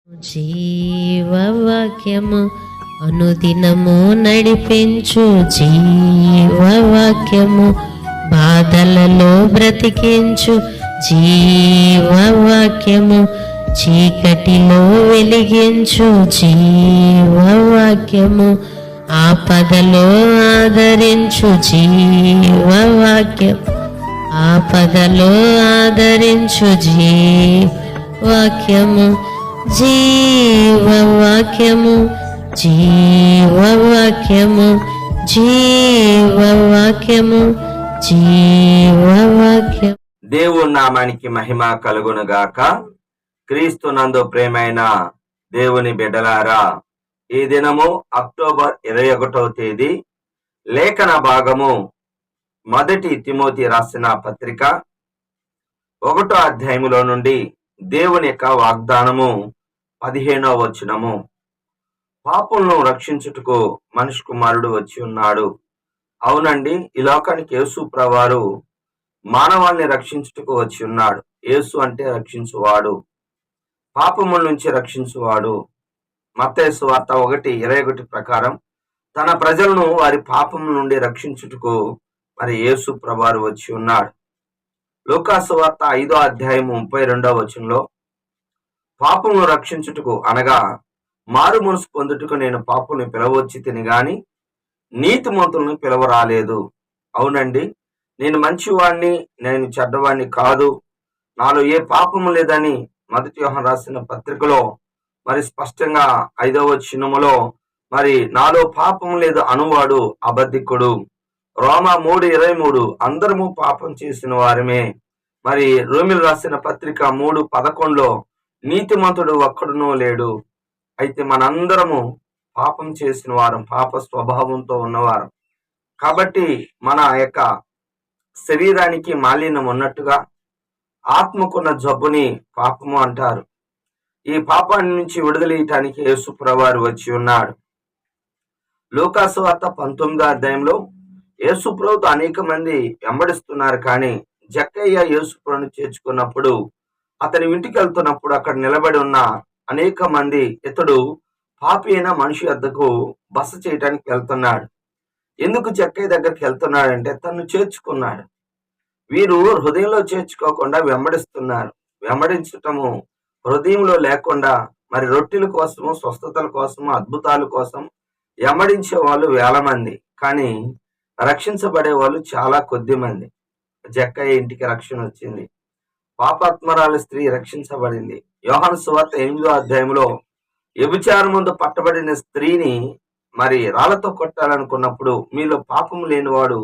జీవవాక్యము అనుదినము నడిపించు జీవవాక్యము బాధలలో బ్రతికించు జీవవాక్యము చీకటిలో వెలిగించు జీవవాక్యము ఆపదలో ఆదరించు జీవవాక్యం ఆపదలో ఆదరించు జీవవాక్యము జీవవాక్యము జీవవాక్యము జీవవాక్యము జీవవాక్యం. దేవుని నామానికి మహిమ కలుగునుగాక. క్రీస్తునందు ప్రేమైన దేవుని బిడ్డలారా, ఈ దినము అక్టోబర్ 21వ తేదీ లేఖన భాగము మొదటి తిమోతి రాసిన పత్రిక 1వ అధ్యాయములో నుండి దేవుని యొక్క వాగ్దానము 15వ వచనము. పాపులను రక్షించుటకు మనిషి కుమారుడు వచ్చి ఉన్నాడు. అవునండి, ఈ లోకానికి యేసు ప్రభువారు మానవాల్ని రక్షించుటకు వచ్చి ఉన్నాడు. యేసు అంటే రక్షించువాడు, పాపముల నుంచి రక్షించువాడు. మత్తయి సువార్త 1:21 ప్రకారం తన ప్రజలను వారి పాపముల నుండి రక్షించుటకు మరి యేసు ప్రభువారు వచ్చి ఉన్నాడు. లూకా సువార్త 5వ అధ్యాయము 32వ వచనంలో పాపమును రక్షించుటకు అనగా మారు మనసు పొందుటకు నేను పాపుల్ని పిలవచ్చి తిని గాని నీతిమంతులను పిలవరాలేదు. అవునండి, నేను మంచివాణ్ణి, నేను చెడ్డవాణ్ణి కాదు, నాలో ఏ పాపము లేదని మొదటి యోహాను రాసిన పత్రికలో మరి స్పష్టంగా 5వ వచనములో మరి నాలో పాపము లేదు అనువాడు అబద్ధికుడు. రోమా 3:23 అందరము పాపం చేసిన వారమే. మరి రోమిలు రాసిన పత్రిక 3:11 నీతిమంతుడు ఒక్కడునూ లేడు. అయితే మనందరము పాపం చేసిన వారం, పాప స్వభావంతో ఉన్నవారం. కాబట్టి మన యొక్క శరీరానికి మాలిన్యం ఉన్నట్టుగా ఆత్మకున్న జబ్బుని పాపము అంటారు. ఈ పాపాన్ని నుంచి విడుదలయటానికి యేసు ప్రభువారు వచ్చి ఉన్నాడు. లూకా సువార్త 19వ అధ్యాయంలో యేసు ప్రభుతో అనేక మంది వెంబడిస్తున్నారు. కానీ జక్కయ్య యేసు ప్రభువును చేర్చుకున్నప్పుడు అతని ఇంటికి వెళ్తున్నప్పుడు అక్కడ నిలబడి ఉన్న అనేక మంది ఇతడు పాపి అయిన మనిషి వద్దకు బస చేయటానికి వెళ్తున్నాడు. ఎందుకు జక్కయ్య దగ్గరికి వెళ్తున్నాడంటే తను చేర్చుకున్నాడు. వీరు హృదయంలో చేర్చుకోకుండా వెంబడిస్తున్నారు. వెంబడించటము హృదయంలో లేకుండా మరి రొట్టెల కోసము, స్వస్థతల కోసము, అద్భుతాల కోసం వెంబడించే వాళ్ళు వేల మంది, కానీ రక్షించబడే వాళ్ళు చాలా కొద్ది మంది. జక్కయ్య ఇంటికి రక్షణ వచ్చింది. పాపాత్మరాలు స్త్రీ రక్షించబడింది. యోహాను సువార్త 8వ అధ్యాయంలో వ్యభిచారం ముందు పట్టబడిన స్త్రీని మరి రాళ్లతో కొట్టాలనుకున్నప్పుడు మీలో పాపం లేనివాడు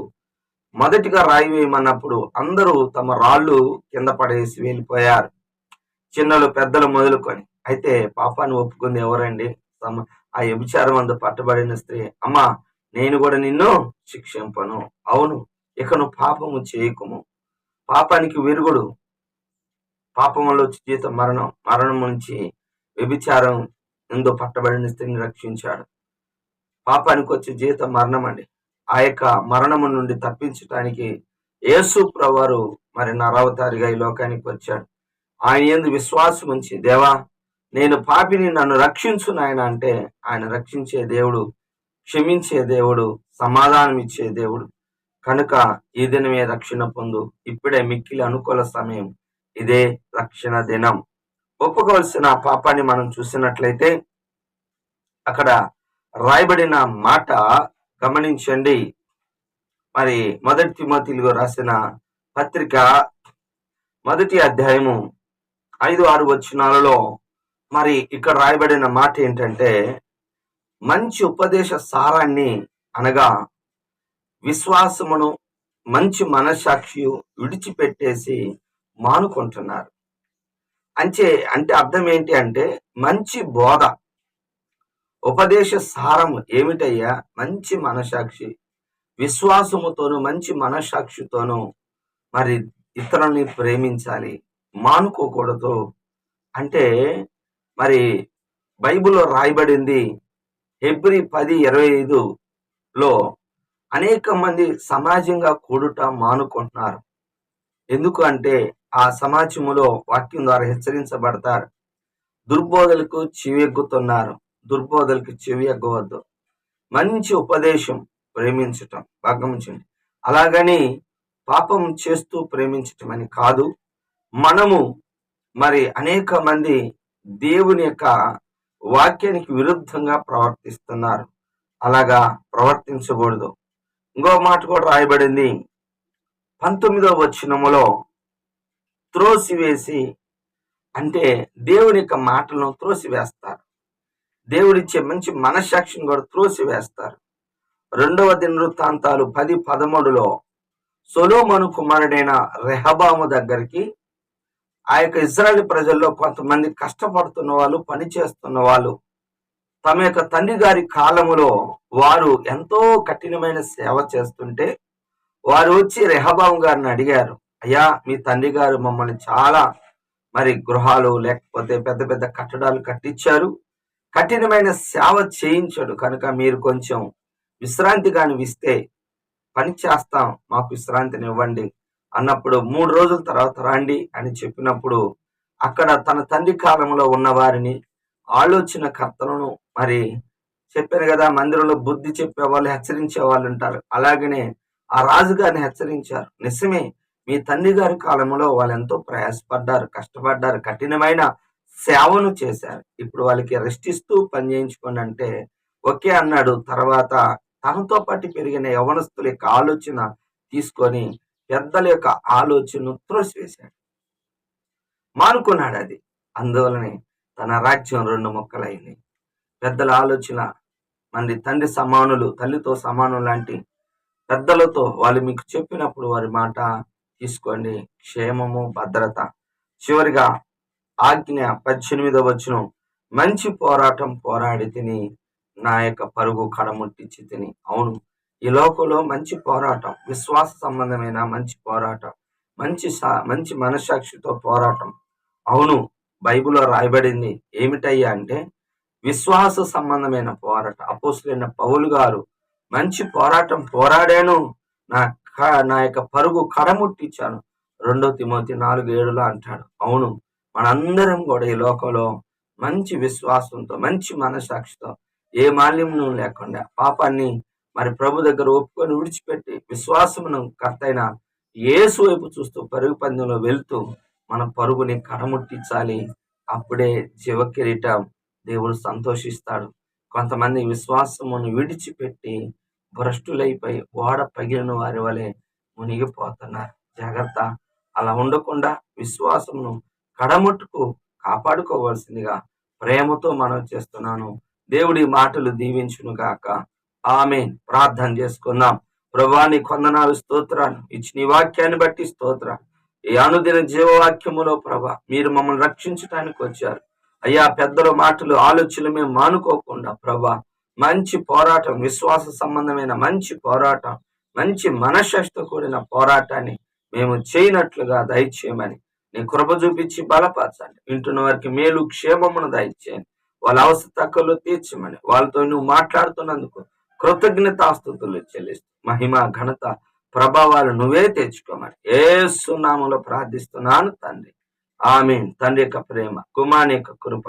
మొదటిగా రాయి వేయమన్నప్పుడు అందరూ తమ రాళ్ళు కింద పడేసి వెళ్ళిపోయారు, చిన్నలు పెద్దలు మొదలుకొని. అయితే పాపాన్ని ఒప్పుకుంది ఎవరండి? ఆ వ్యభిచారం ముందు పట్టబడిన స్త్రీ. అమ్మా, నేను కూడా నిన్ను శిక్షింపను. అవును, ఇక నువ్వు పాపము చేయకుము. పాపానికి విరుగుడు, పాపంలో వచ్చి జీతం మరణం, మరణం నుంచి వ్యభిచారం ఎందు పట్టబడిన స్త్రీని రక్షించాడు. పాపానికి వచ్చే జీతం మరణం అండి. ఆ యొక్క మరణము నుండి తప్పించడానికి యేసు ప్రభువారు మరి నరావతారిగా ఈ లోకానికి వచ్చాడు. ఆయన యందు విశ్వాసం ఉంచి, దేవా నేను పాపిని, నన్ను రక్షించు నాయన అంటే ఆయన రక్షించే దేవుడు, క్షమించే దేవుడు, సమాధానం ఇచ్చే దేవుడు. కనుక ఈ దినమే రక్షణ పొందు. ఇప్పుడే మిక్కిలి అనుకూల సమయం, ఇదే రక్షణ దినం. ఒప్పుకోవలసిన పాపాన్ని మనం చూసినట్లయితే అక్కడ రాయబడిన మాట గమనించండి. మరి మొదటి తిమోతిలో రాసిన పత్రిక 1వ అధ్యాయము 5-6 వచనాలలో మరి ఇక్కడ రాయబడిన మాట ఏంటంటే, మంచి ఉపదేశ సారాన్ని అనగా విశ్వాసమును, మంచి మనస్సాక్షి విడిచిపెట్టేసి మానుకుంటున్నారు. అంటే అర్థం ఏంటి అంటే, మంచి బోధ, ఉపదేశ సారం ఏమిటయ్యా? మంచి మనస్సాక్షి, విశ్వాసముతోను మంచి మనస్సాక్షితోను మరి ఇతరుల్ని ప్రేమించాలి, మానుకోకూడదు. అంటే మరి బైబిల్లో రాయబడింది హెబ్రీ 10:25లో అనేక మంది సమాజంగా కూడుట మానుకుంటున్నారు. ఎందుకు అంటే ఆ సమాజములో వాక్యం ద్వారా హెచ్చరించబడతారు. దుర్బోధలకు చెవియెగ్గుతున్నారు. దుర్బోధలకు చెవి ఎగ్గవద్దు. మంచి ఉపదేశం ప్రేమించటం గమనించండి. అలాగని పాపం చేస్తూ ప్రేమించటం అని కాదు. మనము మరి అనేక మంది దేవుని యొక్క వాక్యానికి విరుద్ధంగా ప్రవర్తిస్తున్నారు. అలాగా ప్రవర్తించకూడదు. ఇంకో మాట కూడా రాయబడింది 19వ వచనములో, త్రోసివేసి అంటే దేవుని యొక్క మాటలను త్రోసివేస్తారు. దేవుడిచ్చే మంచి మనస్సాక్షిని కూడా త్రోసివేస్తారు. 2వ దినవృత్తాంతాలు 10:13లో సొలొమోను కుమారుడైన రెహబాము దగ్గరికి ఆ యొక్క ఇశ్రాయేలు ప్రజల్లో కొంతమంది కష్టపడుతున్న వాళ్ళు, పని చేస్తున్న వాళ్ళు, తమ యొక్క తండ్రి గారి కాలములో వారు ఎంతో కఠినమైన సేవ చేస్తుంటే వారు వచ్చి రెహబాము గారిని అడిగారు, అయ్యా మీ తండ్రి గారు మమ్మల్ని చాలా మరి గృహాలు లేకపోతే పెద్ద పెద్ద కట్టడాలు కట్టించారు, కఠినమైన సేవ చేయించాడు, కనుక మీరు కొంచెం విశ్రాంతి కాని ఇస్తే పని చేస్తాం, మాకు విశ్రాంతిని ఇవ్వండి అన్నప్పుడు 3 రోజుల తర్వాత రండి అని చెప్పినప్పుడు అక్కడ తన తండ్రి కాలంలో ఉన్న వారిని, ఆలోచన కర్తలను, మరి చెప్పారు కదా మందిరంలో బుద్ధి చెప్పే వాళ్ళు, హెచ్చరించే వాళ్ళు ఉంటారు, అలాగనే ఆ రాజుగారిని హెచ్చరించారు. నిజమే, మీ తండ్రి గారి కాలంలో వాళ్ళు ఎంతో ప్రయాసపడ్డారు, కష్టపడ్డారు, కఠినమైన సేవను చేశారు, ఇప్పుడు వాళ్ళకి రెస్ట్ ఇస్తూ పని చేయించుకోండి అంటే ఓకే అన్నాడు. తర్వాత తనతో పాటు పెరిగిన యవనస్తుల యొక్క ఆలోచన తీసుకొని పెద్దల యొక్క ఆలోచనను త్రోసివేశాడు, మానుకున్నాడు. అది అందువలనే తన రాజ్యం 2 ముక్కలైంది. పెద్దల ఆలోచన, మంది తండ్రి సమానులు, తల్లితో సమానం లాంటి పెద్దలతో వాళ్ళు మీకు చెప్పినప్పుడు వారి మాట తీసుకోండి, క్షేమము, భద్రత. చివరిగా ఆజ్ఞ 18వ వచనం, మంచి పోరాటం పోరాడి తిని నా యొక్క పరుగు కడముట్టించి తిని. అవును, ఈ లోకంలో మంచి పోరాటం, విశ్వాస సంబంధమైన మంచి పోరాటం, మంచి మనస్సాక్షితో పోరాటం. అవును, బైబిల్లో రాయబడింది ఏమిటయ్యా అంటే విశ్వాస సంబంధమైన పోరాటం. అపోస్తలుడైన పౌలు గారు మంచి పోరాటం పోరాడాను, నా యొక్క పరుగు కడముట్టించాను 2 తిమోతి 4:7 అంటాడు. అవును, మనందరం కూడా ఈ లోకంలో మంచి విశ్వాసంతో, మంచి మనస్సాక్షితో, ఏ మాలిన్యం లేకుండా పాపాన్ని మరి ప్రభు దగ్గర ఒప్పుకొని విడిచిపెట్టి విశ్వాసమును కర్తైన యేసు వైపు చూస్తూ పరుగు పందెంలో వెళ్తూ మన పరుగుని కడముట్టించాలి. అప్పుడే జీవ కిరీటం దేవుడు సంతోషిస్తాడు. కొంతమంది విశ్వాసమును విడిచిపెట్టి భ్రష్టులైపోయి ఓడ పగిలిన వారి వలె మునిగిపోతున్నారు. జాగ్రత్త, అలా ఉండకుండా విశ్వాసమును కడముట్టుకు కాపాడుకోవాల్సిందిగా ప్రేమతో మనం చేస్తున్నాను. దేవుడి మాటలు దీవించును గాక. ఆమేన్. ప్రార్థన చేసుకుందాం. ప్రభువా, నీ కొందనాలు, స్తోత్రాలు, ఇచ్చిన వాక్యాన్ని బట్టి స్తోత్రాలు. ఈ అనుదిన జీవవాక్యములో ప్రభా మీరు మమ్మల్ని రక్షించడానికి వచ్చారు అయ్యా. పెద్దల మాటలు, ఆలోచనలు మేము మానుకోకుండా ప్రభా మంచి పోరాటం, విశ్వాస సంబంధమైన మంచి పోరాటం, మంచి మనశ్శక్తితో కూడిన పోరాటాన్ని మేము చేయనట్లుగా దయచేయమని నీ కృప చూపించి బలపరచండి. వింటున్న వారికి మేలు, క్షేమమును దయచేయండి. వాళ్ళ అవసర తక్కువలో తీర్చమని వాళ్ళతో నువ్వు మాట్లాడుతున్నందుకు కృతజ్ఞతాస్తుతులు చెల్లిస్తూ మహిమ, ఘనత, ప్రభావాలు నువ్వే తెచ్చుకోమని యేసు నామములో ప్రార్థిస్తున్నాను తండ్రి. ఆమేన్. తండ్రి యొక్క ప్రేమ, కుమారుని యొక్క కృప,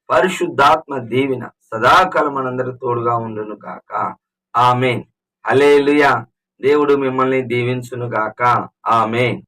పరిశుద్ధాత్మ దీవెన సదాకాలం మనందరి తోడుగా ఉండును గాక. ఆమేన్. హల్లెలూయా. దేవుడు మిమ్మల్ని దీవించును గాక. ఆమేన్.